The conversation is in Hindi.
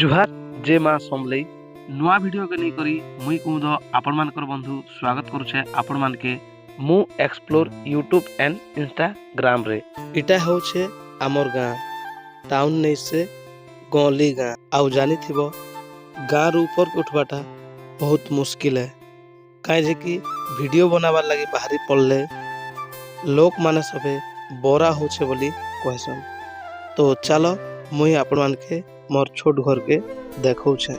जुहार जे माँ समलई नुआ वीडियो के नहीं करी मुई कुमुद आपण मानकर बंधु स्वागत करुछे आपण मान के मु एक्सप्लोर यूट्यूब एंड इंस्टाग्राम रे। इटा होछे आमर गाँ टाउन नहीं से गली गाँ आउ जानी थिबो गाँ रू ऊपर के उठवाटा बहुत मुश्किल है कहीं जे कि वीडियो बनावार लगी बाहरी पड़ले लोक माने सबे बोरा होछे बोली कहसन। तो चलो मुई आपण मान के मोर छोट घर के देखौ छे।